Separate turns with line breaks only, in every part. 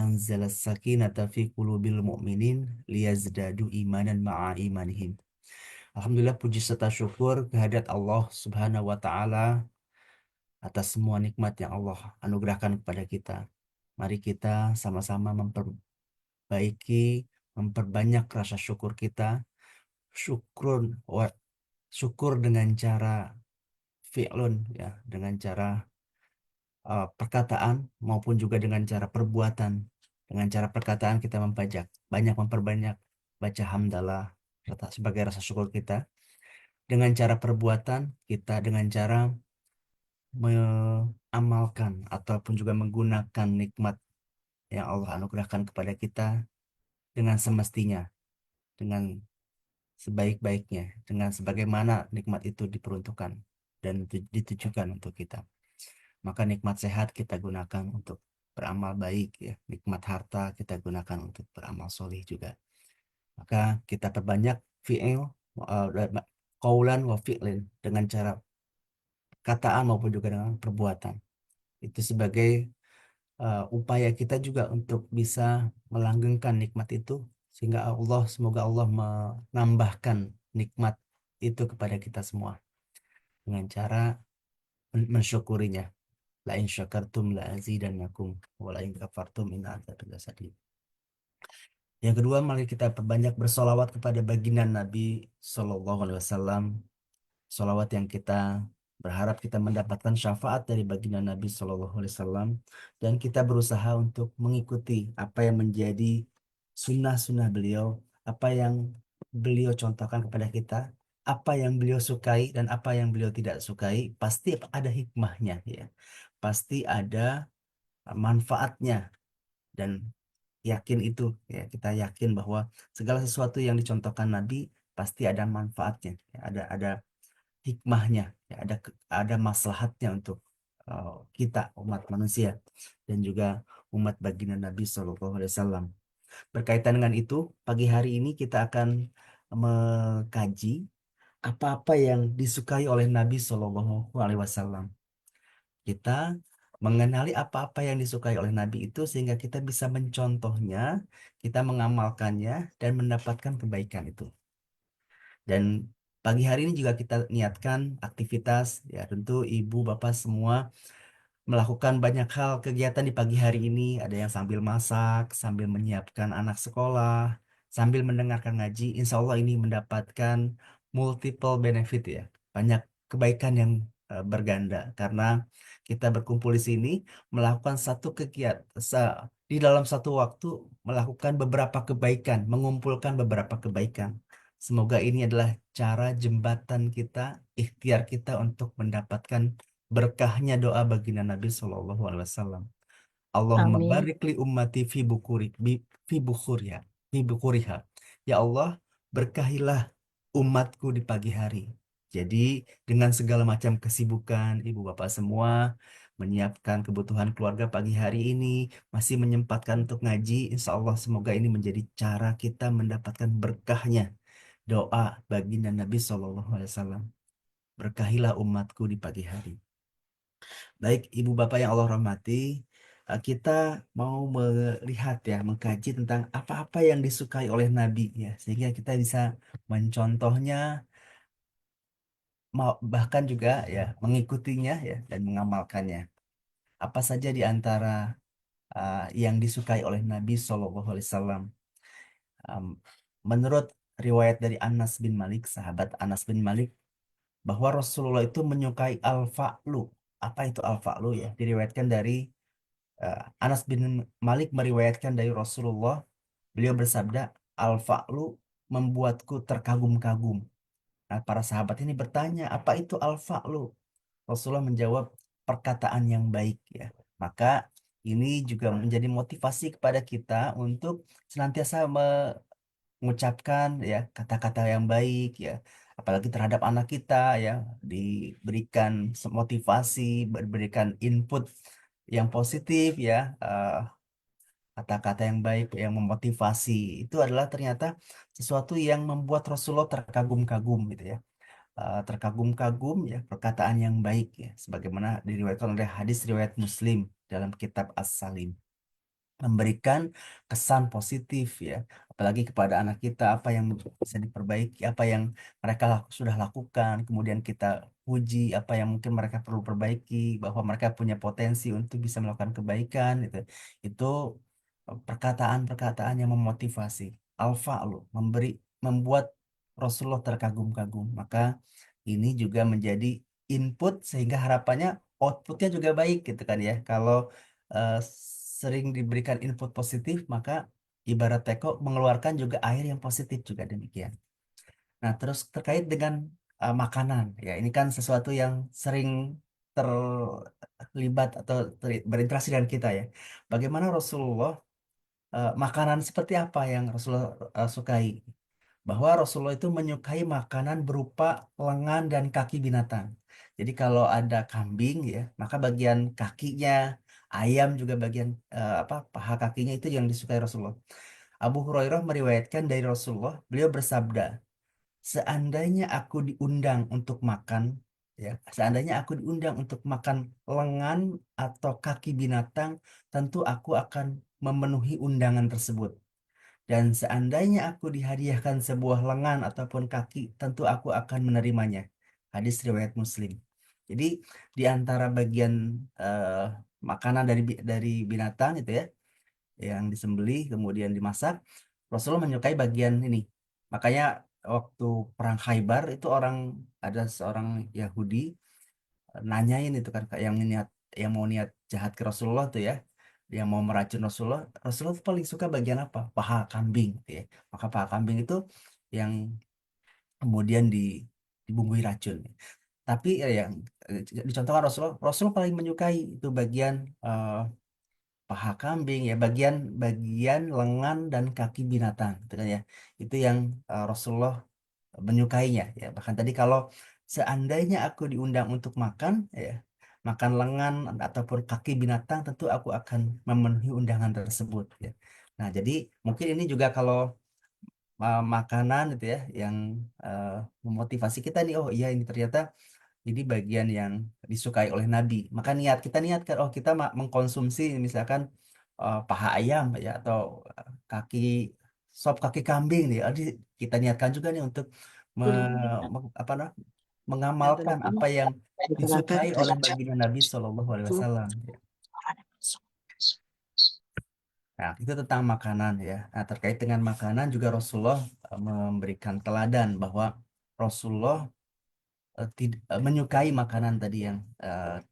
anzalas sakinata fi qulubil mu'minin liyazdadu imanan ma'a imanihim. Alhamdulillah, puji serta syukur kehadirat Allah Subhanahu wa taala atas semua nikmat yang Allah anugerahkan kepada kita. Mari kita sama-sama memperbanyak rasa syukur kita. Syukrun wa syukur dengan cara fi'lun, ya, dengan cara perkataan maupun juga dengan cara perbuatan. Dengan cara perkataan kita memperbanyak baca hamdalah sebagai rasa syukur kita. Dengan cara perbuatan kita dengan cara mengamalkan ataupun juga menggunakan nikmat yang Allah anugerahkan kepada kita dengan semestinya, dengan sebaik-baiknya, dengan sebagaimana nikmat itu diperuntukkan dan ditujukan untuk kita. Maka nikmat sehat kita gunakan untuk beramal baik, ya. Nikmat harta kita gunakan untuk beramal solih juga. Maka kita perbanyak fi'il, uh, qaulan wa fi'lin, dengan cara kataan maupun juga dengan perbuatan. Itu sebagai upaya kita juga untuk bisa melanggengkan nikmat itu, sehingga semoga Allah menambahkan nikmat itu kepada kita semua dengan cara mensyukurinya. La in syakartum la azidannakum wa la in kafartum in adzabi lasadid. Yang kedua, mari kita perbanyak bersolawat kepada baginda Nabi Shallallahu Alaihi Wasallam. Solawat yang kita berharap kita mendapatkan syafaat dari baginda Nabi Shallallahu Alaihi Wasallam, dan kita berusaha untuk mengikuti apa yang menjadi sunnah-sunnah beliau, apa yang beliau contohkan kepada kita, apa yang beliau sukai dan apa yang beliau tidak sukai. Pasti ada hikmahnya, ya. Pasti ada manfaatnya, dan yakin itu, ya, kita yakin bahwa segala sesuatu yang dicontohkan Nabi pasti ada manfaatnya, ya, ada hikmahnya, ya, ada maslahatnya untuk kita umat manusia dan juga umat baginda Nabi Shallallahu Alaihi Wasallam. Berkaitan dengan itu, pagi hari ini kita akan mengkaji apa-apa yang disukai oleh Nabi Shallallahu Alaihi Wasallam. Kita mengenali apa-apa yang disukai oleh Nabi itu sehingga kita bisa mencontohnya, kita mengamalkannya dan mendapatkan kebaikan itu. Dan pagi hari ini juga kita niatkan aktivitas, ya, tentu ibu bapak semua melakukan banyak hal kegiatan di pagi hari ini. Ada yang sambil masak, sambil menyiapkan anak sekolah, sambil mendengarkan ngaji. Insya Allah ini mendapatkan multiple benefit, ya. Banyak kebaikan yang berganda karena kita berkumpul di sini melakukan satu kegiatan di dalam satu waktu, melakukan beberapa kebaikan, mengumpulkan beberapa kebaikan. Semoga ini adalah cara jembatan kita, ikhtiar kita untuk mendapatkan berkahnya doa baginda Nabi Shallallahu Alaihi Wasallam. Allahumma
Amin.
barik li ummati fi bukhuriha, fi bukhuriha. Ya Allah, berkahilah umatku di pagi hari. Jadi dengan segala macam kesibukan ibu bapak semua menyiapkan kebutuhan keluarga pagi hari ini, masih menyempatkan untuk ngaji, insya Allah semoga ini menjadi cara kita mendapatkan berkahnya doa baginda Nabi Shallallahu Alaihi Wasallam. Berkahilah umatku di pagi hari. Baik, Ibu Bapak yang Allah rahmati, kita mau melihat, ya, mengkaji tentang apa-apa yang disukai oleh Nabi, ya, sehingga kita bisa mencontohnya, bahkan juga, ya, mengikutinya, ya, dan mengamalkannya. Apa saja di antara yang disukai oleh Nabi Shallallahu Alaihi Wasallam? Um, Menurut riwayat dari Anas bin Malik, sahabat Anas bin Malik, bahwa Rasulullah itu menyukai al-fa'lu. Apa itu al-fa'lu, ya? Diriwayatkan dari Anas bin Malik meriwayatkan dari Rasulullah, beliau bersabda, al-fa'lu membuatku terkagum-kagum. Nah, para sahabat ini bertanya, apa itu al-fa'lu? Rasulullah menjawab, perkataan yang baik, ya. Maka ini juga menjadi motivasi kepada kita untuk senantiasa mengucapkan, ya, kata-kata yang baik, ya, apalagi terhadap anak kita, ya, diberikan motivasi, diberikan input yang positif, ya, kata-kata yang baik yang memotivasi itu adalah ternyata sesuatu yang membuat Rasulullah terkagum-kagum, gitu, ya. Terkagum-kagum, ya, perkataan yang baik, ya, sebagaimana diriwayatkan oleh hadis riwayat Muslim dalam kitab As-Salim. memberikan kesan positif ya, apalagi kepada anak kita apa yang bisa diperbaiki, apa yang mereka sudah lakukan, kemudian kita puji apa yang mungkin mereka perlu perbaiki, bahwa mereka punya potensi untuk bisa melakukan kebaikan gitu. Itu perkataan-perkataan yang memotivasi. Al-fa'lu membuat Rasulullah terkagum-kagum. Maka ini juga menjadi input sehingga harapannya outputnya juga baik gitu kan ya. Kalau eh, sering diberikan input positif, maka ibarat teko mengeluarkan juga air yang positif juga demikian. Nah, terus terkait dengan makanan, ya ini kan sesuatu yang sering terlibat atau berinteraksi dengan kita ya. Bagaimana Rasulullah, makanan seperti apa yang Rasulullah sukai? Bahwa Rasulullah itu menyukai makanan berupa lengan dan kaki binatang. Jadi kalau ada kambing ya, maka bagian kakinya, ayam juga bagian apa paha kakinya itu yang disukai Rasulullah. Abu Hurairah meriwayatkan dari Rasulullah, beliau bersabda, seandainya aku diundang untuk makan, ya, seandainya aku diundang untuk makan lengan atau kaki binatang, tentu aku akan memenuhi undangan tersebut. Dan seandainya aku dihadiahkan sebuah lengan ataupun kaki, tentu aku akan menerimanya. Hadis riwayat Muslim. Jadi di antara bagian eh, makanan dari binatang itu ya, yang disembelih kemudian dimasak, Rasulullah menyukai bagian ini. Makanya waktu perang Khaybar itu ada seorang Yahudi nanyain itu kan kayak yang mau niat jahat ke Rasulullah tuh ya, yang mau meracun Rasulullah. Rasulullah tuh paling suka bagian apa? Paha kambing gitu ya. Maka paha kambing itu yang kemudian dibumbui racun. Tapi yang dicontohkan Rasulullah paling menyukai itu bagian paha kambing ya, bagian bagian lengan dan kaki binatang gitu kan ya. Itu yang Rasulullah menyukainya ya. Bahkan tadi kalau seandainya aku diundang untuk makan ya, makan lengan ataupun kaki binatang, tentu aku akan memenuhi undangan tersebut ya. Nah, jadi mungkin ini juga kalau makanan itu ya yang eh, memotivasi kita nih, oh iya ini ternyata ini bagian yang disukai oleh Nabi. Maka kita niatkan, oh kita mengkonsumsi misalkan paha ayam ya atau kaki sop kaki kambing nih. Jadi kita niatkan juga nih untuk apa mengamalkan apa yang disukai oleh baginda Nabi Shallallahu Alaihi Wasallam. Ya. Nah, itu tentang makanan ya. Nah, terkait dengan makanan juga Rasulullah memberikan teladan bahwa Rasulullah menyukai makanan tadi yang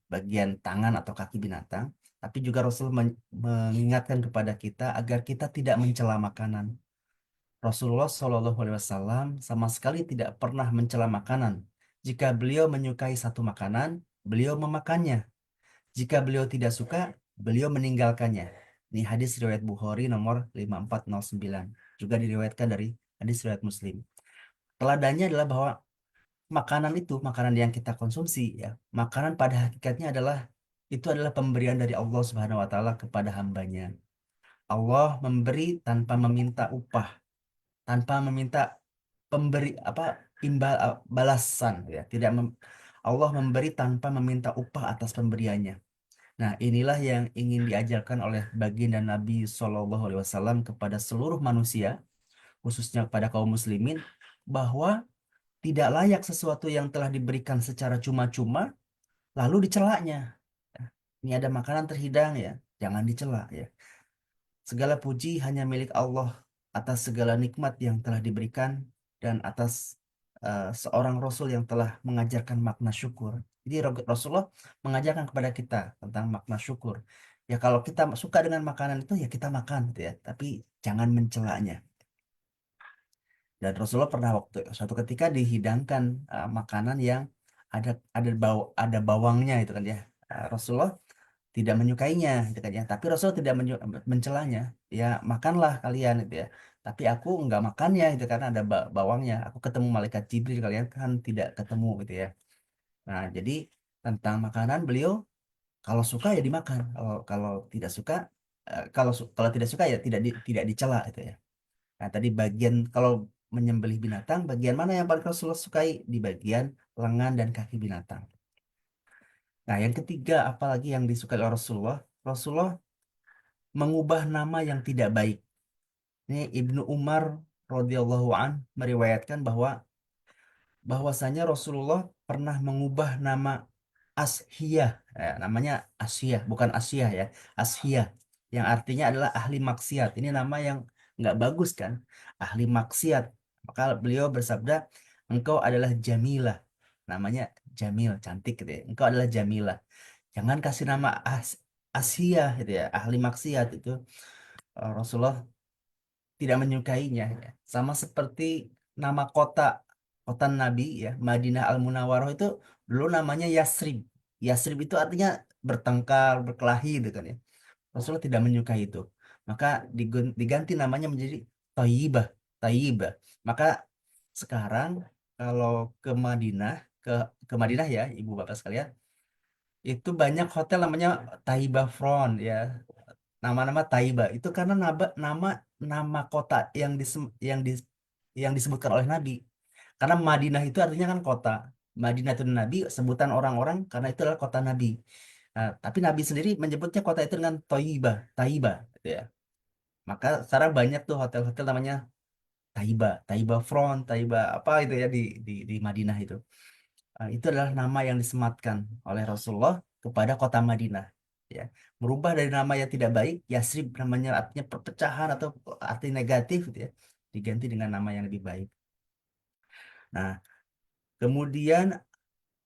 bagian tangan atau kaki binatang, tapi juga Rasul mengingatkan kepada kita agar kita tidak mencela makanan. Rasulullah Shallallahu Alaihi Wasallam sama sekali tidak pernah mencela makanan. Jika beliau menyukai satu makanan, beliau memakannya. Jika beliau tidak suka, beliau meninggalkannya. Ini hadis riwayat Bukhari nomor 5409. Juga diriwayatkan dari hadis riwayat Muslim. Teladannya adalah bahwa makanan yang kita konsumsi ya, makanan pada hakikatnya itu adalah pemberian dari Allah Subhanahu wa taala kepada hambanya. Allah memberi tanpa meminta upah, tanpa meminta pemberi apa balasan ya. Allah memberi tanpa meminta upah atas pemberiannya. Nah, inilah yang ingin diajarkan oleh baginda Nabi Shallallahu Alaihi Wasallam kepada seluruh manusia, khususnya kepada kaum muslimin, bahwa tidak layak sesuatu yang telah diberikan secara cuma-cuma lalu dicelanya. Ini ada makanan terhidang ya, jangan dicela ya. Segala puji hanya milik Allah atas segala nikmat yang telah diberikan dan atas seorang Rasul yang telah mengajarkan makna syukur. Jadi Rasulullah mengajarkan kepada kita tentang makna syukur. Ya kalau kita suka dengan makanan itu ya kita makan gitu ya, tapi jangan mencelanya. Dan Rasulullah pernah suatu ketika dihidangkan makanan yang ada ada bawangnya itu kan ya. Rasulullah tidak menyukainya gitu kan ya. Tapi Rasul tidak mencelanya. Ya makanlah kalian gitu ya. Tapi aku nggak makannya itu karena ada bawangnya. Aku ketemu malaikat Jibril kalian kan tidak ketemu gitu ya. Nah, jadi tentang makanan beliau kalau suka ya dimakan. Kalau tidak suka kalau tidak suka ya tidak dicela itu ya. Nah, tadi bagian kalau menyembelih binatang, bagian mana yang paling Rasulullah sukai? Di bagian lengan dan kaki binatang. Nah, yang ketiga, apalagi yang disukai oleh Rasulullah? Rasulullah mengubah nama yang tidak baik. Ini Ibnu Umar radhiyallahu an meriwayatkan bahwasanya Rasulullah pernah mengubah nama Ashiyah, namanya Asyiyah, bukan Asyiyah ya, Asyiyah, yang artinya adalah ahli maksiat. Ini nama yang nggak bagus kan, ahli maksiat. Maka beliau bersabda, engkau adalah Jamilah, namanya Jamil, cantik gitu ya. Engkau adalah Jamilah. Jangan kasih nama Asyiyah gitu ya, ahli maksiat itu. Rasulullah tidak menyukainya ya. Sama seperti nama kota kota Nabi ya, Madinah Al Munawwaroh itu dulu namanya Yasrib. Yasrib itu artinya bertengkar, berkelahi gitu kan ya. Rasulullah tidak menyukai itu. Maka diganti namanya menjadi Thayyibah, Thayyibah. Maka sekarang kalau ke Madinah, ke ke Madinah ya, Ibu Bapak sekalian, itu banyak hotel namanya Thayyibah Front ya, nama-nama Taiba itu karena nama nama kota yang disebutkan oleh Nabi. Karena Madinah itu artinya kan kota. Madinah itu Nabi, sebutan orang-orang karena itu adalah kota Nabi. Nah, tapi Nabi sendiri menyebutnya kota itu dengan Toiba, Taiba, gitu ya. Maka sekarang banyak tuh hotel-hotel namanya Taiba, Taiba Front, Taiba apa itu ya di Madinah itu. Itu adalah nama yang disematkan oleh Rasulullah kepada kota Madinah. Ya, merubah dari nama yang tidak baik, Yasrib namanya artinya perpecahan atau arti negatif gitu ya, diganti dengan nama yang lebih baik. Nah, kemudian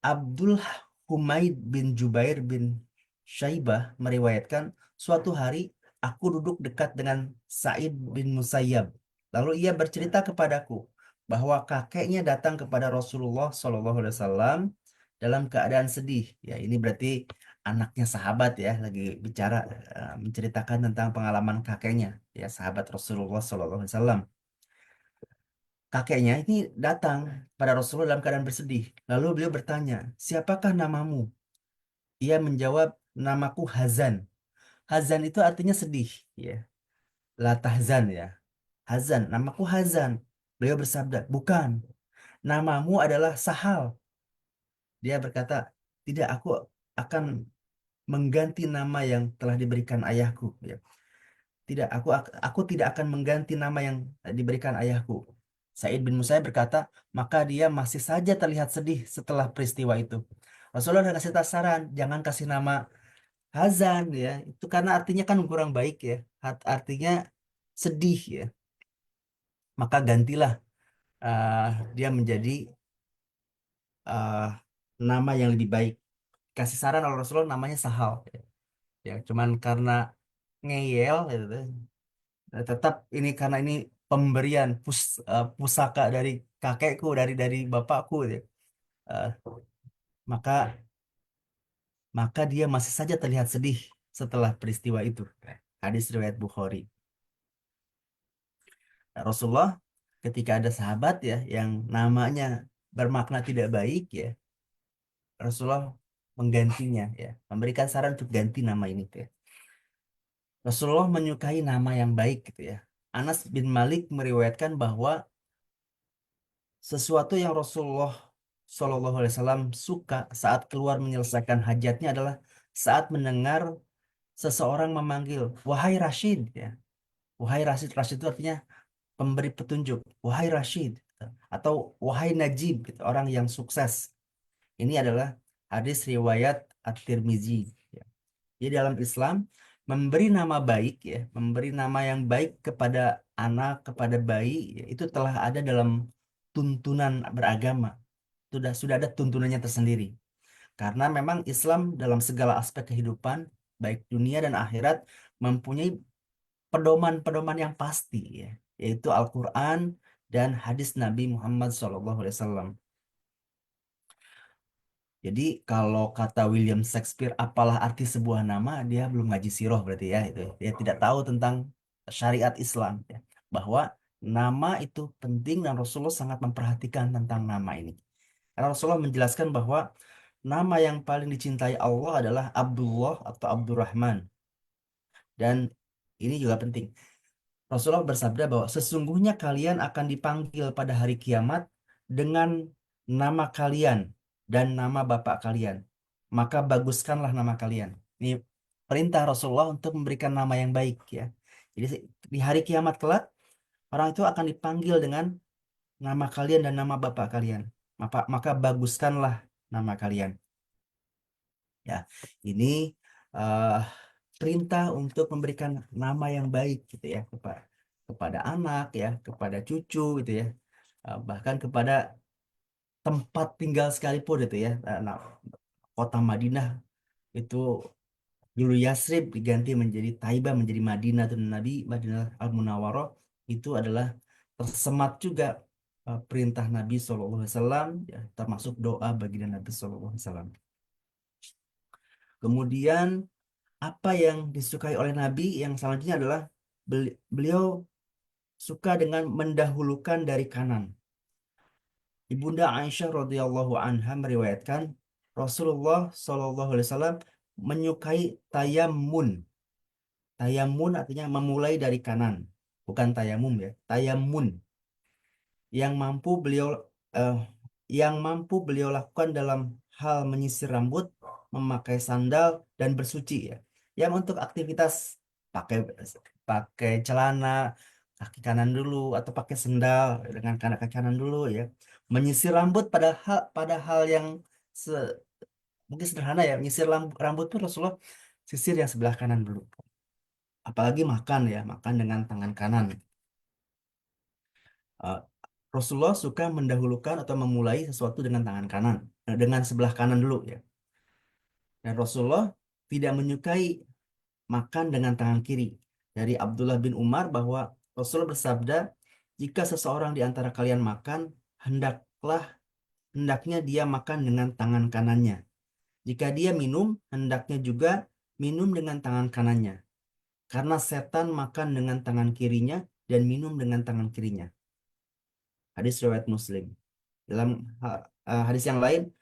Abdul Humaid bin Jubair bin Syaibah meriwayatkan, suatu hari aku duduk dekat dengan Sa'id bin Musayyab. Lalu ia bercerita kepadaku bahwa kakeknya datang kepada Rasulullah SAW dalam keadaan sedih. Ya, ini berarti anaknya sahabat ya, lagi bicara menceritakan tentang pengalaman kakeknya, ya sahabat Rasulullah SAW. Kakeknya ini datang pada Rasulullah dalam keadaan bersedih. Lalu beliau bertanya, siapakah namamu? Ia menjawab, namaku Hazan. Hazan itu artinya sedih, ya. La tahzan ya. Hazan, namaku Hazan. Beliau bersabda, bukan. Namamu adalah Sahal. Dia berkata, tidak, aku akan mengganti nama yang telah diberikan ayahku. Ya. Tidak, aku tidak akan mengganti nama yang diberikan ayahku. Said bin Musayyib berkata, maka dia masih saja terlihat sedih setelah peristiwa itu. Rasulullah udah kasih saran, jangan kasih nama Hazan ya. Itu karena artinya kan kurang baik ya. Artinya sedih ya. Maka gantilah uh, dia menjadi uh, nama yang lebih baik. Kasih saran oleh Rasulullah namanya Sahal. Ya, cuman karena ngeyel gitu, tetap ini karena ini pemberian pusaka dari kakekku dari bapakku gitu. Eh, maka maka dia masih saja terlihat sedih setelah peristiwa itu. Hadis riwayat Bukhari. Nah, Rasulullah ketika ada sahabat ya yang namanya bermakna tidak baik ya, Rasulullah menggantinya ya, memberikan saran untuk ganti nama ini tuh ya. Rasulullah menyukai nama yang baik gitu ya. Anas bin Malik meriwayatkan bahwa sesuatu yang Rasulullah SAW suka saat keluar menyelesaikan hajatnya adalah saat mendengar seseorang memanggil, wahai Rashid ya. Wahai Rashid, Rashid itu artinya pemberi petunjuk. Wahai Rashid atau wahai Najib, gitu, orang yang sukses. Ini adalah hadis riwayat At-Tirmizi. Ya. Jadi dalam Islam memberi nama baik ya, memberi nama yang baik kepada anak, kepada bayi, ya, itu telah ada dalam tuntunan beragama. Sudah ada tuntunannya tersendiri. Karena memang Islam dalam segala aspek kehidupan, baik dunia dan akhirat, mempunyai pedoman-pedoman yang pasti ya, yaitu Al-Quran dan hadis Nabi Muhammad SAW. Jadi kalau kata William Shakespeare, apalah arti sebuah nama, dia belum ngaji sirah berarti ya itu. Dia tidak tahu tentang syariat Islam ya. Bahwa nama itu penting dan Rasulullah sangat memperhatikan tentang nama ini. Karena Rasulullah menjelaskan bahwa nama yang paling dicintai Allah adalah Abdullah atau Abdurrahman. Dan ini juga penting. Rasulullah bersabda bahwa sesungguhnya kalian akan dipanggil pada hari kiamat dengan nama kalian dan nama bapak kalian. Maka baguskanlah nama kalian. Ini perintah Rasulullah untuk memberikan nama yang baik ya. Jadi di hari kiamat kelak orang itu akan dipanggil dengan nama kalian dan nama bapak kalian. Maka baguskanlah nama kalian. Ya, ini eh, perintah untuk memberikan nama yang baik gitu ya kepada anak ya, kepada cucu gitu ya. Bahkan kepada tempat tinggal sekalipun itu ya. Nah, kota Madinah itu dulu Yasrib diganti menjadi Taibah, menjadi Madinah dan Nabi, Madinah Al-Munawwarah itu adalah tersemat juga perintah Nabi SAW ya, termasuk doa baginda Nabi SAW. Kemudian apa yang disukai oleh Nabi yang selanjutnya adalah beliau suka dengan mendahulukan dari kanan. Ibunda Aisyah radhiyallahu anha meriwayatkan Rasulullah SAW menyukai tayammun. Tayammun artinya memulai dari kanan, bukan tayamum ya. Tayammun yang mampu beliau eh, lakukan dalam hal menyisir rambut, memakai sandal dan bersuci ya. Yang untuk aktivitas pakai pakai celana kaki kanan dulu atau pakai sandal dengan kaki kanan dulu ya. Menyisir rambut pada hal yang se- mungkin sederhana ya. Menyisir rambut pun Rasulullah sisir yang sebelah kanan dulu. Apalagi makan ya, makan dengan tangan kanan. Eh, Rasulullah suka mendahulukan atau memulai sesuatu dengan tangan kanan, dengan sebelah kanan dulu ya. Dan Rasulullah tidak menyukai makan dengan tangan kiri. Dari Abdullah bin Umar bahwa Rasulullah bersabda, jika seseorang di antara kalian makan, hendaknya dia makan dengan tangan kanannya. Jika dia minum, hendaknya juga minum dengan tangan kanannya. Karena setan makan dengan tangan kirinya dan minum dengan tangan kirinya. Hadis riwayat Muslim. Dalam hadis yang lain,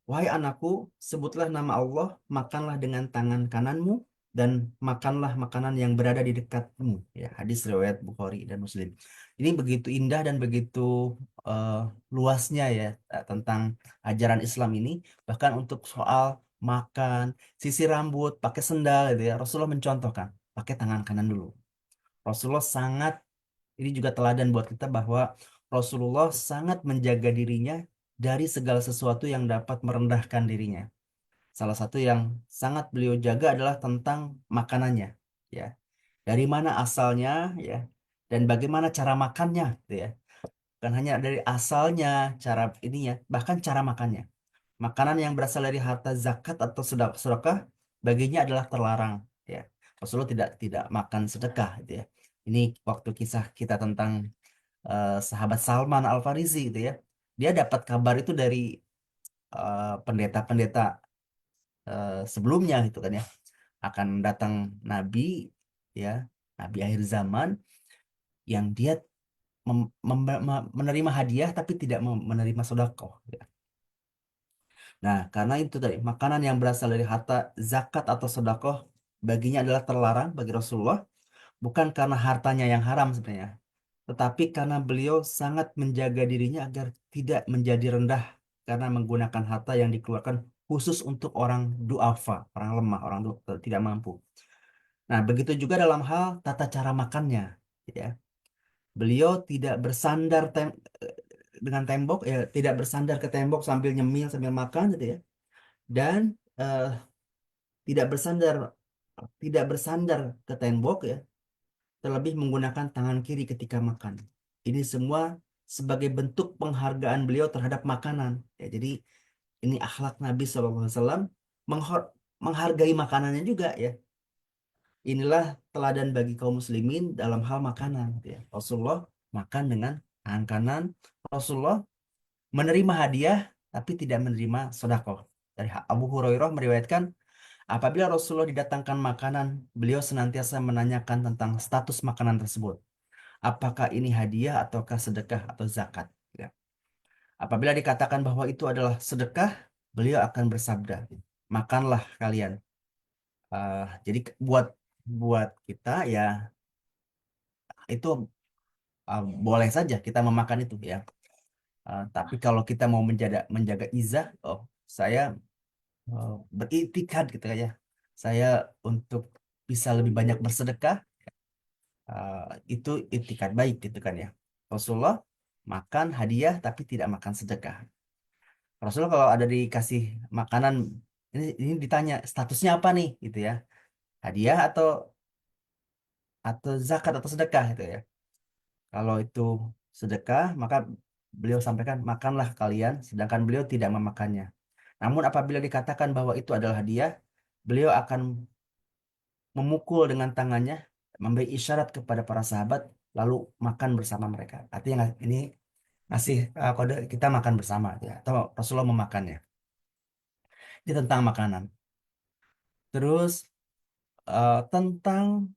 wahai anakku, sebutlah nama Allah, makanlah dengan tangan kananmu, dan makanlah makanan yang berada di dekatmu. Ya, hadis riwayat Bukhari dan Muslim. Ini begitu indah dan begitu eh, luasnya ya tentang ajaran Islam ini. Bahkan untuk soal makan, sisir rambut, pakai sendal, gitu ya. Rasulullah mencontohkan, pakai tangan kanan dulu. Rasulullah sangat ini juga teladan buat kita bahwa Rasulullah sangat menjaga dirinya dari segala sesuatu yang dapat merendahkan dirinya. Salah satu yang sangat beliau jaga adalah tentang makanannya, ya. Dari mana asalnya, ya, dan bagaimana cara makannya, gitu ya. Bukan hanya dari asalnya, cara ininya, bahkan cara makannya. Makanan yang berasal dari harta zakat atau sedekah baginya adalah terlarang, ya. Rasulullah tidak makan sedekah, gitu ya. Ini waktu kisah kita tentang sahabat Salman Al Farisi gitu ya. Dia dapat kabar itu dari pendeta-pendeta sebelumnya gitu kan ya. Akan datang nabi ya, nabi akhir zaman yang dia menerima hadiah tapi tidak menerima sedekah ya. Nah, karena itu tadi makanan yang berasal dari harta zakat atau sedekah baginya adalah terlarang bagi Rasulullah, bukan karena hartanya yang haram sebenarnya, tetapi karena beliau sangat menjaga dirinya agar tidak menjadi rendah karena menggunakan harta yang dikeluarkan khusus untuk orang duafa, orang lemah, orang tidak mampu. Nah, begitu juga dalam hal tata cara makannya, ya. Beliau tidak bersandar dengan tembok, ya, tidak bersandar ke tembok sambil nyemil sambil makan, gitu ya. Dan eh, tidak bersandar ke tembok, ya, terlebih menggunakan tangan kiri ketika makan. Ini semua sebagai bentuk penghargaan beliau terhadap makanan. Ya, jadi ini akhlak Nabi SAW menghargai makanannya juga ya. Inilah teladan bagi kaum muslimin dalam hal makanan. Ya. Rasulullah makan dengan tangan kanan. Rasulullah menerima hadiah tapi tidak menerima sedekah. Dari Abu Hurairah meriwayatkan, apabila Rasulullah didatangkan makanan, beliau senantiasa menanyakan tentang status makanan tersebut. Apakah ini hadiah ataukah sedekah atau zakat? Ya. Apabila dikatakan bahwa itu adalah sedekah, beliau akan bersabda, makanlah kalian. Jadi buat buat kita ya itu boleh saja kita memakan itu ya. Tapi kalau kita mau menjaga izah, oh saya beriktikad gitu ya. saya untuk bisa lebih banyak bersedekah, itu itikat baik gitu kan ya. Rasulullah makan hadiah tapi tidak makan sedekah. Rasulullah kalau ada dikasih makanan, ini ditanya statusnya apa nih gitu ya, hadiah atau zakat atau sedekah gitu ya. Kalau itu sedekah, maka beliau sampaikan makanlah kalian, sedangkan beliau tidak memakannya. Namun apabila dikatakan bahwa itu adalah hadiah, beliau akan memukul dengan tangannya, memberi isyarat kepada para sahabat, lalu makan bersama mereka. Artinya ini ngasih kode kita makan bersama ya, atau Rasulullah memakannya. Ini tentang makanan. Terus tentang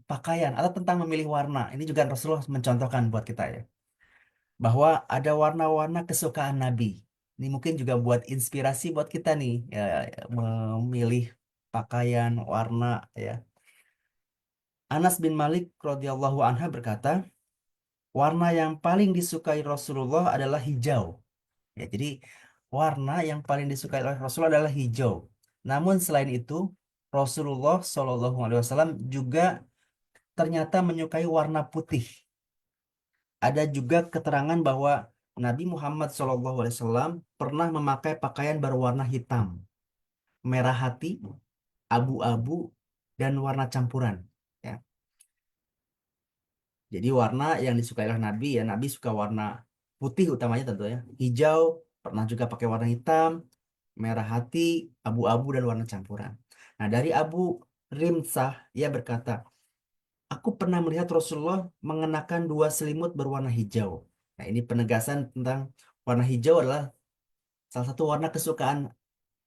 pakaian atau tentang memilih warna. Ini juga Rasulullah mencontohkan buat kita ya, bahwa ada warna-warna kesukaan Nabi. Ini mungkin juga buat inspirasi buat kita nih ya, memilih pakaian warna ya. Anas bin Malik radhiyallahu anha berkata, warna yang paling disukai Rasulullah adalah hijau. Ya, jadi warna yang paling disukai oleh Rasulullah adalah hijau. Namun selain itu, Rasulullah Shallallahu Alaihi Wasallam juga ternyata menyukai warna putih. Ada juga keterangan bahwa Nabi Muhammad SAW pernah memakai pakaian berwarna hitam, merah hati, abu-abu, dan warna campuran. Ya. Jadi warna yang disukai oleh Nabi ya, Nabi suka warna putih utamanya tentu ya, hijau, pernah juga pakai warna hitam, merah hati, abu-abu, dan warna campuran. Nah dari Abu Rimsah, ia berkata, aku pernah melihat Rasulullah mengenakan dua selimut berwarna hijau. Nah, ini penegasan tentang warna hijau adalah salah satu warna kesukaan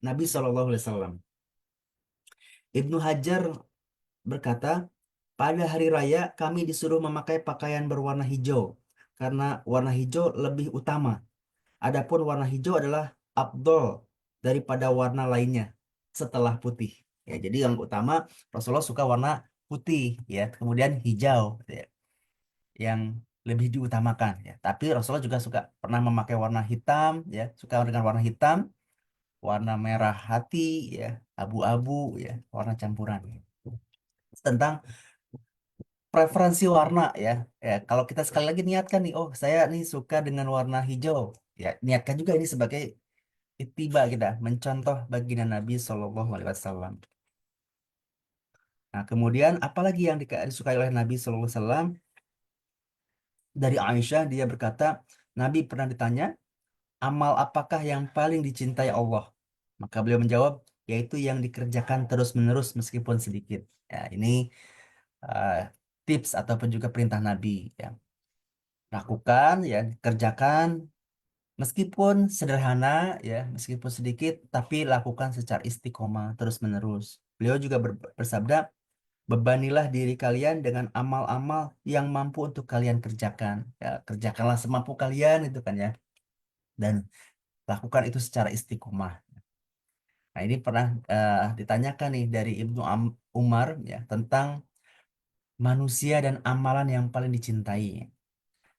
Nabi SAW. Ibnu Hajar berkata, pada hari raya kami disuruh memakai pakaian berwarna hijau karena warna hijau lebih utama. Adapun warna hijau adalah afdol daripada warna lainnya setelah putih. Ya, jadi yang utama Rasulullah suka warna putih ya, kemudian hijau ya, yang lebih diutamakan ya. Tapi Rasulullah juga suka pernah memakai warna hitam ya, suka dengan warna hitam, warna merah hati ya, abu-abu ya, warna campuran. Tentang preferensi warna ya. Ya, kalau kita sekali lagi niatkan nih, oh saya nih suka dengan warna hijau. Ya, niatkan juga ini sebagai ittiba kita, mencontoh baginda Nabi Shallallahu Alaihi Wasallam. Nah, kemudian apalagi yang disukai oleh Nabi Shallallahu Alaihi Wasallam, dari Aisyah dia berkata, Nabi pernah ditanya, amal apakah yang paling dicintai Allah? Maka beliau menjawab, yaitu yang dikerjakan terus-menerus meskipun sedikit. Ya, ini uh, tips ataupun juga perintah Nabi ya. Lakukan ya, kerjakan meskipun sederhana ya, meskipun sedikit, tapi lakukan secara istiqomah terus-menerus. Beliau juga bersabda, bebanilah diri kalian dengan amal-amal yang mampu untuk kalian kerjakan. Ya, kerjakanlah semampu kalian itu kan ya. Dan lakukan itu secara istiqomah. Nah, ini pernah ditanyakan nih dari Umar ya tentang manusia dan amalan yang paling dicintai.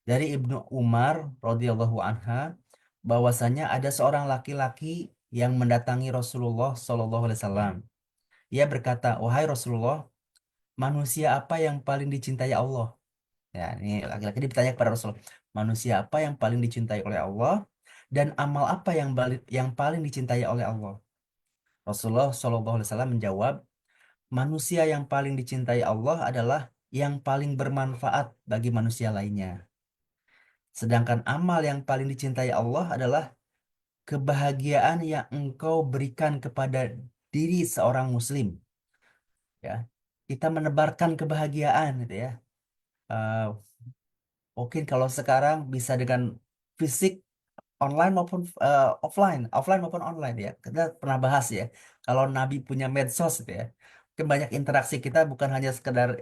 Dari Ibnu Umar radhiyallahu anha bahwasanya ada seorang laki-laki yang mendatangi Rasulullah Shallallahu alaihi wasallam. Ia berkata, "Wahai Rasulullah, manusia apa yang paling dicintai Allah?" Ya, ini laki-laki bertanya kepada Rasul, manusia apa yang paling dicintai oleh Allah dan amal apa yang paling dicintai oleh Allah? Rasulullah Shallallahu alaihi wasallam menjawab, manusia yang paling dicintai Allah adalah yang paling bermanfaat bagi manusia lainnya. Sedangkan amal yang paling dicintai Allah adalah kebahagiaan yang engkau berikan kepada diri seorang muslim. Ya, kita menebarkan kebahagiaan gitu ya. Eh, Mungkin kalau sekarang bisa dengan fisik, online maupun offline maupun online ya. Kita pernah bahas ya. Kalau Nabi punya medsos gitu ya. Mungkin banyak interaksi kita bukan hanya sekedar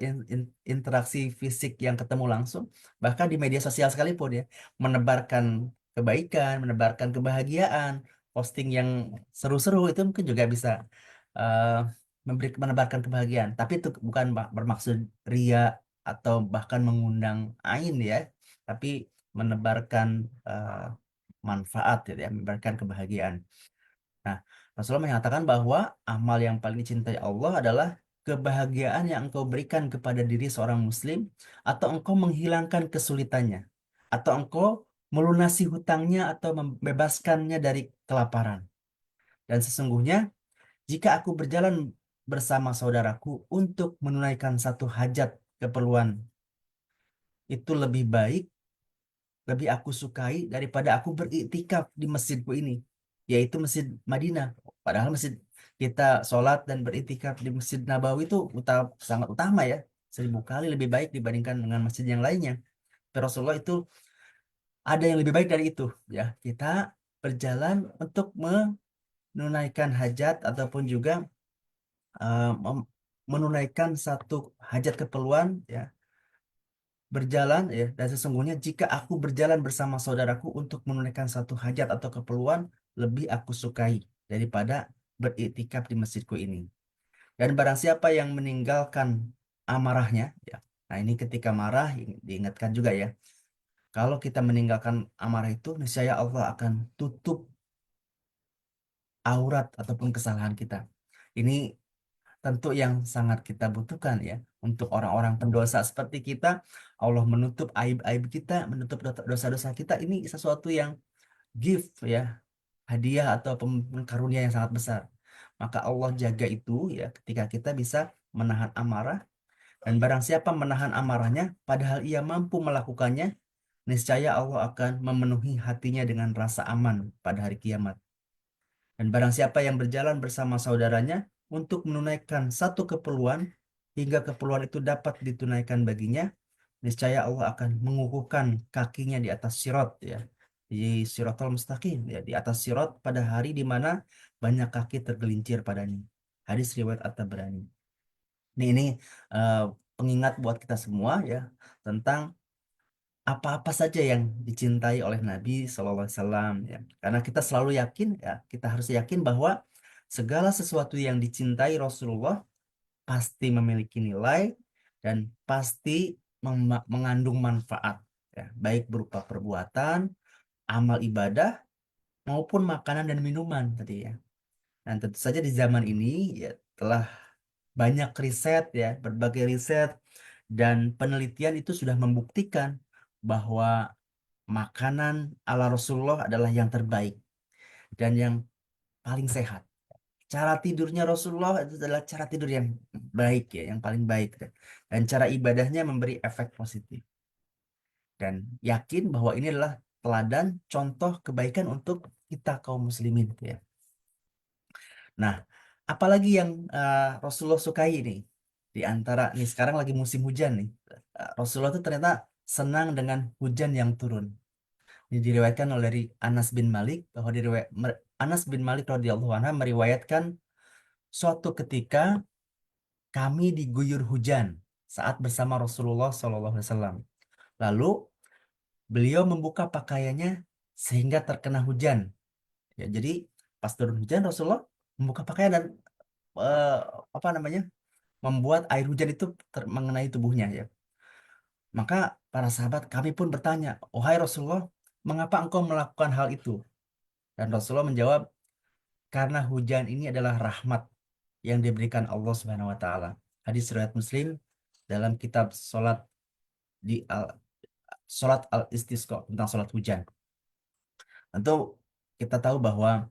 interaksi fisik yang ketemu langsung, bahkan di media sosial sekalipun ya, menebarkan kebaikan, menebarkan kebahagiaan, posting yang seru-seru itu mungkin juga bisa eh, menebarkan kebahagiaan. Tapi itu bukan bermaksud ria atau bahkan mengundang ain ya, tapi menebarkan manfaat gitu ya, memberikan kebahagiaan. Nah, Rasulullah menyatakan bahwa amal yang paling dicintai Allah adalah kebahagiaan yang engkau berikan kepada diri seorang muslim, atau engkau menghilangkan kesulitannya, atau engkau melunasi hutangnya atau membebaskannya dari kelaparan. Dan sesungguhnya jika aku berjalan bersama saudaraku untuk menunaikan satu hajat keperluan, itu lebih baik, lebih aku sukai daripada aku beriktikaf di masjidku ini, yaitu Masjid Madinah. Padahal masjid kita sholat dan beriktikaf di Masjid Nabawi itu sangat utama ya, 1000 kali lebih baik dibandingkan dengan masjid yang lainnya. Tapi Rasulullah itu ada yang lebih baik dari itu, ya. Kita berjalan untuk menunaikan hajat ataupun juga menunaikan satu hajat keperluan, ya, berjalan, ya. Dan sesungguhnya jika aku berjalan bersama saudaraku untuk menunaikan satu hajat atau keperluan, lebih aku sukai daripada beriktikaf di masjidku ini. Dan barang siapa yang meninggalkan amarahnya, ya. Nah, ini ketika marah diingatkan juga ya. Kalau kita meninggalkan amarah itu, niscaya Allah akan tutup aurat ataupun kesalahan kita. Ini tentu yang sangat kita butuhkan ya. Untuk orang-orang pendosa seperti kita, Allah menutup aib-aib kita, menutup dosa-dosa kita. Ini sesuatu yang gift ya, hadiah atau karunia yang sangat besar. Maka Allah jaga itu ya ketika kita bisa menahan amarah, dan barang siapa menahan amarahnya padahal ia mampu melakukannya, niscaya Allah akan memenuhi hatinya dengan rasa aman pada hari kiamat. Dan barang siapa yang berjalan bersama saudaranya untuk menunaikan satu keperluan hingga keperluan itu dapat ditunaikan baginya, niscaya Allah akan mengukuhkan kakinya di atas sirat ya, di siratal mustaqim ya, di atas sirat pada hari di mana banyak kaki tergelincir padanya. Hadis riwayat At-Tabrani. Ini eh, pengingat buat kita semua ya, tentang apa-apa saja yang dicintai oleh Nabi Shallallahu Alaihi Wasallam ya. Karena kita selalu yakin ya, kita harus yakin bahwa segala sesuatu yang dicintai Rasulullah pasti memiliki nilai dan pasti mengandung manfaat ya, baik berupa perbuatan, amal ibadah maupun makanan dan minuman tadi ya. Dan tentu saja di zaman ini ya telah banyak riset ya, berbagai riset dan penelitian itu sudah membuktikan bahwa makanan ala Rasulullah adalah yang terbaik dan yang paling sehat. Cara tidurnya Rasulullah itu adalah cara tidur yang baik ya, yang paling baik. Dan cara ibadahnya memberi efek positif. Dan yakin bahwa ini adalah teladan contoh kebaikan untuk kita kaum muslimin ya. Nah, apalagi yang Rasulullah sukai nih? Di antara nih sekarang lagi musim hujan nih. Rasulullah itu ternyata senang dengan hujan yang turun. Ini diriwayatkan oleh dari Anas bin Malik bahwa Anas bin Malik radhiyallahu anhu meriwayatkan suatu ketika kami diguyur hujan saat bersama Rasulullah SAW. Lalu beliau membuka pakaiannya sehingga terkena hujan. Ya, jadi pas turun hujan Rasulullah membuka pakaian dan eh, apa namanya, membuat air hujan itu mengenai tubuhnya ya. Maka para sahabat kami pun bertanya, "Wahai Rasulullah, mengapa engkau melakukan hal itu?" Dan Rasulullah menjawab, "Karena hujan ini adalah rahmat yang diberikan Allah Subhanahu wa taala." Hadis riwayat Muslim dalam kitab salat al-istisqa, tentang salat hujan. Tentu kita tahu bahwa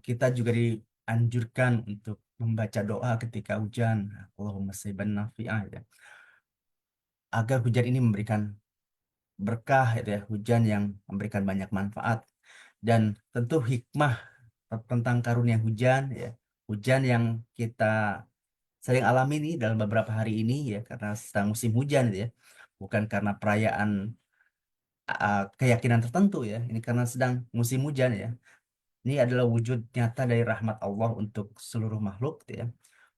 kita juga dianjurkan untuk membaca doa ketika hujan, Allahumma sayyiban nafi'ah ya, agar hujan ini memberikan berkah gitu ya, hujan yang memberikan banyak manfaat. Dan tentu hikmah tentang karunia hujan ya, hujan yang kita sering alami nih dalam beberapa hari ini ya, karena sedang musim hujan gitu ya, bukan karena perayaan keyakinan tertentu ya, ini karena sedang musim hujan ya. Ini adalah wujud nyata dari rahmat Allah untuk seluruh makhluk gitu ya.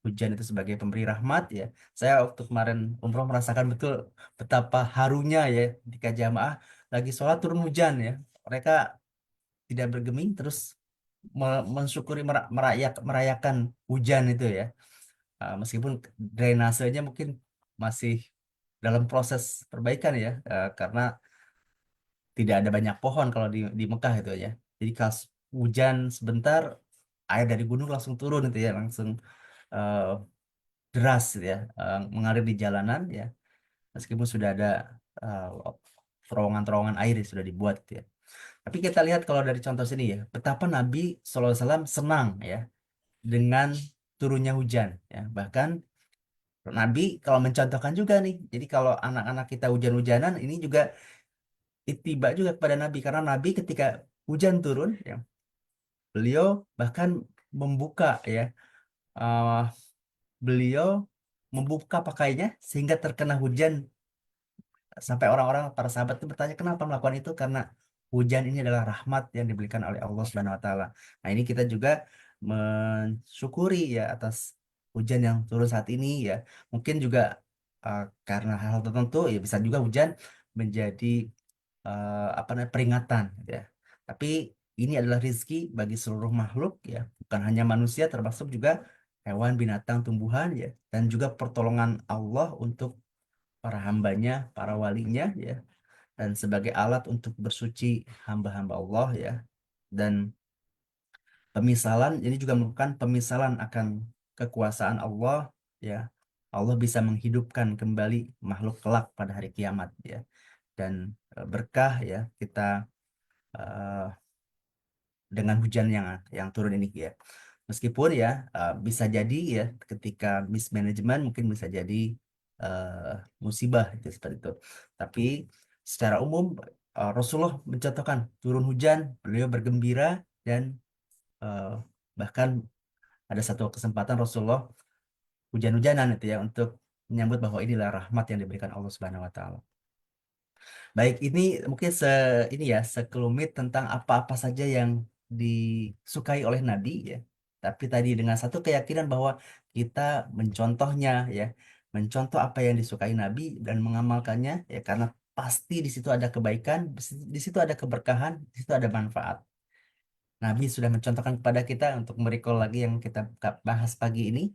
Hujan itu sebagai pemberi rahmat ya. Saya waktu kemarin umroh merasakan betul betapa harunya ya ketika jamaah lagi sholat turun hujan ya. Mereka tidak bergeming terus mensyukuri merayakan hujan itu ya. Meskipun drainasenya mungkin masih dalam proses perbaikan ya, karena tidak ada banyak pohon kalau di Mekah itu ya. Jadi kalau hujan sebentar air dari gunung langsung turun gitu ya, langsung eh, deras gitu ya, mengalir di jalanan ya, meskipun sudah ada eh, terowongan-terowongan air yang sudah dibuat gitu ya. Tapi kita lihat kalau dari contoh sini ya, betapa Nabi SAW senang ya dengan turunnya hujan ya. Bahkan Nabi kalau mencontohkan juga nih, jadi kalau anak-anak kita hujan-hujanan ini juga ittiba juga kepada Nabi, karena Nabi ketika hujan turun ya, beliau bahkan membuka ya, eh, beliau membuka pakainya sehingga terkena hujan, sampai orang-orang para sahabat itu bertanya kenapa melakukan itu, karena hujan ini adalah rahmat yang diberikan oleh Allah Subhanahu wa taala. Nah, ini kita juga mensyukuri ya atas hujan yang turun saat ini ya. Mungkin juga karena hal-hal tertentu ya bisa juga hujan menjadi apa namanya peringatan gitu ya. Tapi ini adalah rizki bagi seluruh makhluk ya, bukan hanya manusia, termasuk juga hewan, binatang, tumbuhan ya, dan juga pertolongan Allah untuk para hambanya, para walinya ya, dan sebagai alat untuk bersuci hamba-hamba Allah ya. Dan pemisalan ini juga merupakan pemisalan akan kekuasaan Allah ya. Allah bisa menghidupkan kembali makhluk kelak pada hari kiamat ya. Dan berkah ya kita eh, dengan hujan yang turun ini ya. Meskipun ya bisa jadi ya ketika mismanagement mungkin bisa jadi eh, musibah itu seperti itu. Tapi secara umum Rasulullah mencontohkan turun hujan, beliau bergembira dan eh, bahkan ada satu kesempatan Rasulullah hujan-hujanan itu ya untuk menyambut bahwa inilah rahmat yang diberikan Allah Subhanahu wa taala. Baik, ini mungkin ini ya sekelumit tentang apa-apa saja yang disukai oleh Nabi ya. Tapi tadi dengan satu keyakinan bahwa kita mencontohnya ya, mencontoh apa yang disukai Nabi dan mengamalkannya ya, karena pasti di situ ada kebaikan, di situ ada keberkahan, di situ ada manfaat. Nabi sudah mencontohkan kepada kita, untuk merecall lagi yang kita bahas pagi ini.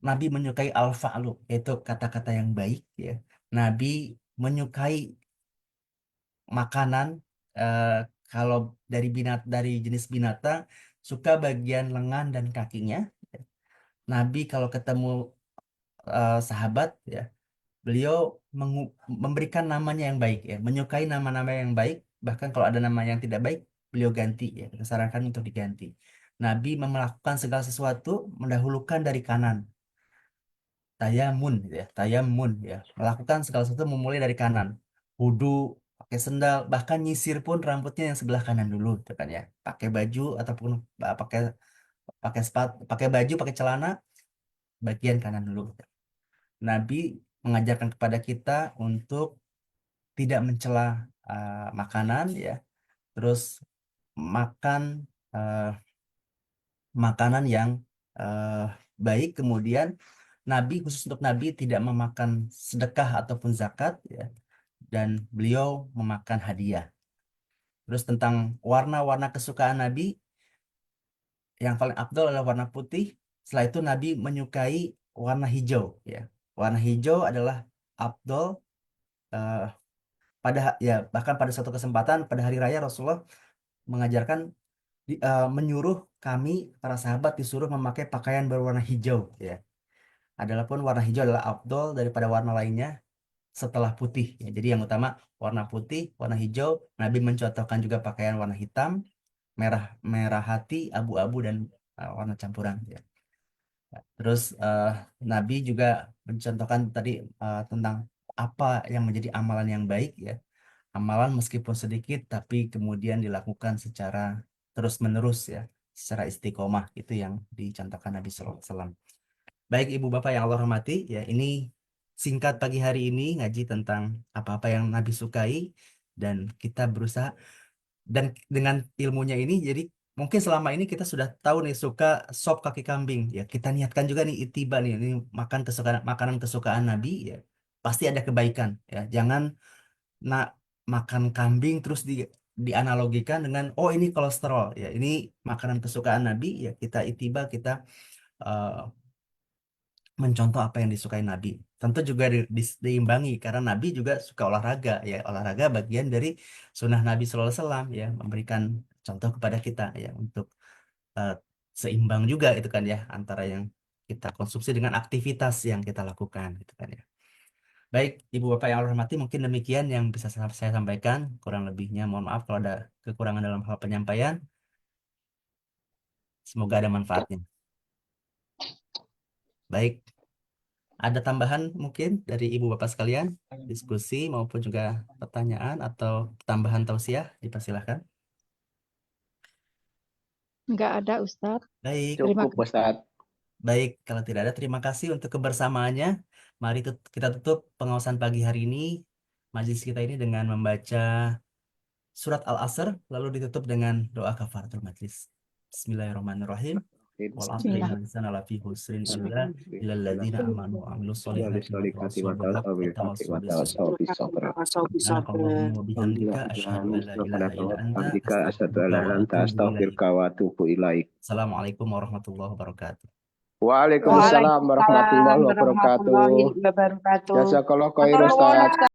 Nabi menyukai al-fa'lu, yaitu kata-kata yang baik ya. Nabi menyukai makanan, eh, kalau dari jenis binatang suka bagian lengan dan kakinya. Nabi kalau ketemu sahabat ya, beliau memberikan namanya yang baik ya, menyukai nama-nama yang baik, bahkan kalau ada nama yang tidak baik beliau ganti ya, kita sarankan untuk diganti. Nabi melakukan segala sesuatu mendahulukan dari kanan, tayamun gitu ya, tayamun ya, melakukan segala sesuatu memulai dari kanan, wudhu, pakai sendal, bahkan nyisir pun rambutnya yang sebelah kanan dulu gitu kan ya, pakai baju ataupun pakai pakai sepatu, pakai baju, pakai celana bagian kanan dulu. Nabi mengajarkan kepada kita untuk tidak mencela makanan ya, terus makan eh, makanan yang eh, baik. Kemudian Nabi, khusus untuk Nabi, tidak memakan sedekah ataupun zakat ya, dan beliau memakan hadiah. Terus tentang warna-warna kesukaan Nabi, yang paling afdal adalah warna putih. Setelah itu Nabi menyukai warna hijau ya. Warna hijau adalah afdal, eh, ya bahkan pada suatu kesempatan pada hari raya Rasulullah mengajarkan, menyuruh kami para sahabat disuruh memakai pakaian berwarna hijau ya. Adapun warna hijau adalah afdol daripada warna lainnya setelah putih ya. Jadi yang utama warna putih, warna hijau. Nabi mencontohkan juga pakaian warna hitam, merah merah hati, abu-abu, dan warna campuran ya. Terus Nabi juga mencontohkan tadi tentang apa yang menjadi amalan yang baik ya. Amalan meskipun sedikit tapi kemudian dilakukan secara terus-menerus ya, secara istiqomah, itu yang dicontohkan Nabi Sallallahu Alaihi Wasallam. Baik Ibu Bapak yang Allah hormati, ya ini singkat pagi hari ini ngaji tentang apa-apa yang Nabi sukai, dan kita berusaha, dan dengan ilmunya ini jadi mungkin selama ini kita sudah tahu nih suka sop kaki kambing ya, kita niatkan juga nih itiba nih, ini makan kesukaan, makanan kesukaan Nabi ya, pasti ada kebaikan ya. Jangan nak makan kambing terus dianalogikan dengan oh ini kolesterol ya, ini makanan kesukaan Nabi ya, kita itiba, kita eh, mencontoh apa yang disukai Nabi. Tentu juga diimbangi karena Nabi juga suka olahraga ya. Olahraga bagian dari sunnah Nabi Sallallahu Alaihi Wasallam ya, memberikan contoh kepada kita ya untuk eh, seimbang juga itu kan ya antara yang kita konsumsi dengan aktivitas yang kita lakukan gitu kan ya. Baik, Ibu Bapak yang Allah hormati, mungkin demikian yang bisa saya sampaikan. Kurang lebihnya mohon maaf kalau ada kekurangan dalam hal penyampaian. Semoga ada manfaatnya. Baik, ada tambahan mungkin dari Ibu Bapak sekalian, diskusi maupun juga pertanyaan atau tambahan tausiah, dipersilahkan.
Nggak ada, Ustadz.
Baik,
Terima
Cukup,
kasih.
Ustadz.
baik. Kalau tidak ada, terima kasih untuk kebersamaannya. Mari kita tutup pengawasan pagi hari ini, majelis kita ini dengan membaca surat Al-Asr, lalu ditutup dengan doa kafaratul majlis. Bismillahirrahmanirrahim. Wal asri
Bismillah.
innal insana lafi khusrin illal ladzina amanu wa amilus solihati wa
Solikati
tawassaw
wa
bil haqq wa
tawassaw bil haqqi
tawassaw
wa
bis sabr.
tawassaw bis sabr.
Subhanakallahumma wa bihamdika asyhadu an la ilaha illa anta astaghfiruka wa atubu ilaik.
Astaghfiruka wa atubu ilaik.
Assalamualaikum warahmatullahi wabarakatuh.
Waalaikumsalam
Waalaikumsalam
warahmatullahi wabarakatuh.
warahmatullahi wabarakatuh.
Jazakallah khair,
Matur nuwun,
Ustadz.
Ustaz.